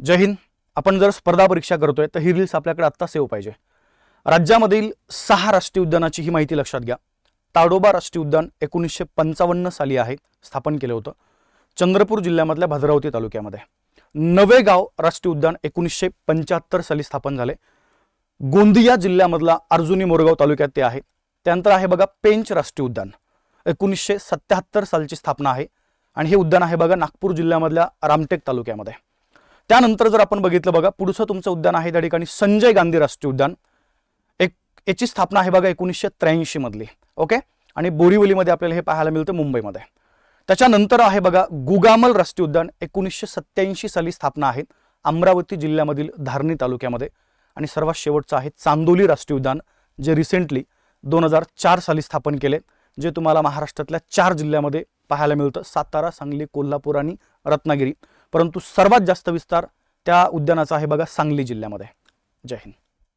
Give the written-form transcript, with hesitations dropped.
जय हिंद. आपण जर स्पर्धा परीक्षा करतोय तर ही रील्स आपल्याकडे आत्ता सेव्ह पाहिजे. राज्यामधील 6 राष्ट्रीय उद्यानाची ही माहिती लक्षात घ्या. ताडोबा राष्ट्रीय उद्यान 1955 साली आहे स्थापन केलं होतं चंद्रपूर जिल्ह्यामधल्या भद्रावती तालुक्यामध्ये. नवेगाव राष्ट्रीय उद्यान 1975 साली स्थापन झाले. गोंदिया जिल्ह्यामधला अर्जुनी मोरगाव तालुक्यात ते आहे. त्यानंतर आहे बघा पेंच राष्ट्रीय उद्यान 1977 सालची स्थापना आहे आणि हे उद्यान आहे बघा नागपूर जिल्ह्यामधल्या रामटेक तालुक्यामध्ये. त्यानंतर जर आपण बघितलं बघा पुढचं तुमचं उद्यान आहे त्या ठिकाणी संजय गांधी राष्ट्रीय उद्यान. याची स्थापना आहे बघा 1983 मधली. ओके. आणि बोरिवलीमध्ये आपल्याला हे पाहायला मिळतं मुंबईमध्ये. त्याच्यानंतर आहे बघा गुगामल राष्ट्रीय उद्यान 1987 साली स्थापना आहे अमरावती जिल्ह्यामधील धारणी तालुक्यामध्ये. आणि सर्वात शेवटचं आहे चांदोली राष्ट्रीय उद्यान जे रिसेंटली 2004 साली स्थापन केले, जे तुम्हाला महाराष्ट्रातल्या 4 जिल्ह्यामध्ये पाहायला मिळतं सातारा, सांगली, कोल्हापूर आणि रत्नागिरी. परंतु सर्वात जास्त विस्तार त्या उद्यानाचा आहे बघा सांगली जिल्ह्यामध्ये. जय हिंद.